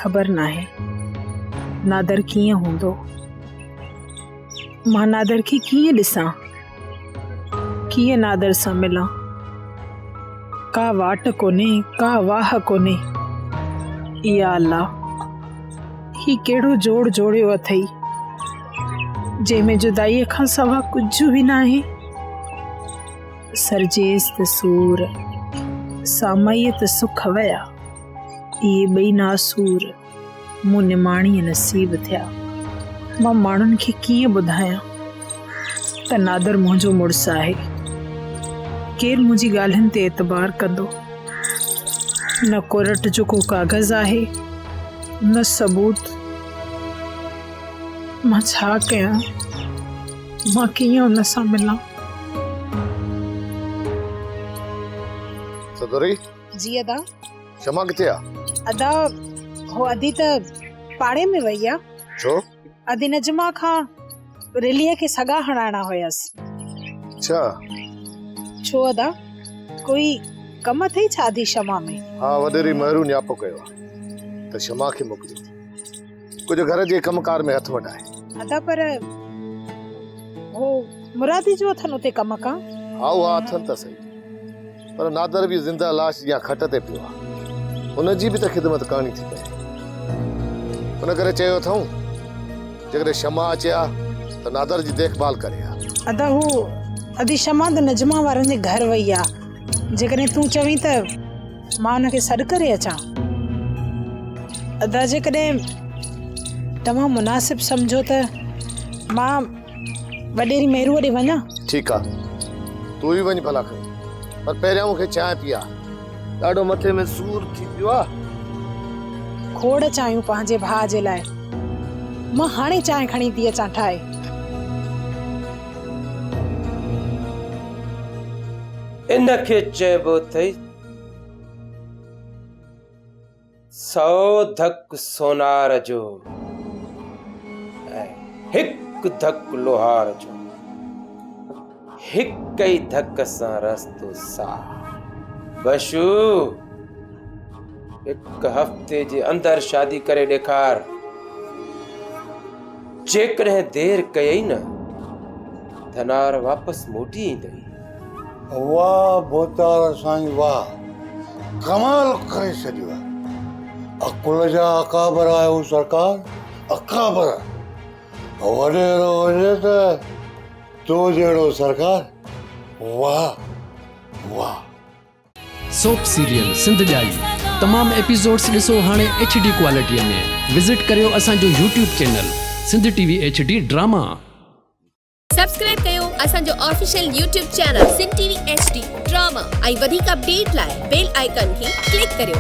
ख़बर नाहे नादर कीअं हूंदो। मां नादर खे कीअं ॾिसां, कीअं नादर सां मिलां। का वाट कोन्हे, का वाह कोन्हे। या अल्लाह, ही कहिड़ो जोड़ जोड़ियो अथई जंहिंमें जुदाईअ खां सवा कुझु बि नाहे। सरजेस त सूर, सामईअ त सुख वया, इहे ॿई नासूर मूं निमाणीअ नसीब थिया। मां माण्हुनि खे कीअं ॿुधायां त नादर मुंहिंजो मुड़ुसु आहे। केरु मुंहिंजी ॻाल्हियुनि ते एतबार कंदो। न कोरट जो को कागज़ आहे, न सबूत। मां छा कयां, मां कीअं हुन सां मिलां। सदोरी जी अदा। शमा किथे आहे? अदा हो अदी त पाड़े में वई आहे। छो? अदी नजमा खां रिलीअ खे सगा हणाइणा हुयसि। अच्छा, छो अदा, कोई कम अथई छा अदी शमा में? हाँ, वॾेरी महरू न्यापो कयो आहे त शमा खे मोकिलियो कुझु घर जे कमकार में हथ वटाए। अदा पर हो मुरादी जो अथन उते कम का? हाँ, उहा अथनि त सही, पर नादर बि ज़िंदा लाश या खट ते पियो आहे। हुनजी बि त ख़िदमत करणी थी पए। हुन करे चयो अथऊं जेकॾहिं शमा अचे हा त नादर जी देखभाल करे हा। अदा हो अदी शमा त नजमा वारनि जे घर वई आहे। जेकॾहिं तूं चवीं त मां हुनखे सॾु करे अचां। अदा जेकॾहिं तव्हां मुनासिब सम्झो त मां वॾेरी मेहरू ॾे वञा। ठीकु आहे, तूं ई वञ भला खणी, पर पहिरियों मूंखे चांहि पीआ, ॾाढो मथे में सूर थी पियो आहे। खोड़ चाहियूं पंहिंजे भाउ जे लाइ। मां हाणे चांहि खणी थी अचां ठाहे। इनखे चइबो अथई 100 धक सोनार जो ऐं 1 धक लोहार जो। हिक ई धक सां रस्तो साफ़। बशू, 1 हफ़्ते जे अंदर शादी करे ॾेखार। जेकॾहिं देर कयई न, धनार वापसि मोटी ईंदई। वाह बोतार साईं वाह, कमाल करे छॾियो आहे। अकुल जा अकाबर आहियो सरकार, अकाबर। वॾेरो हुजे त तो जहिड़ो सरकार। वाह वाह। सोप सीरियल सिंध ॼाई तमाम एपिसोड्स ॾिसो हाणे HD क्वालिटीअ में। विज़िट करियो असांजो YouTube channel Sindh TV HD drama. Subscribe कयो असांजो official YouTube channel Sindh TV HD drama ऐं वधीक अपडेट लाइ बेल आइकन खे क्लिक करियो।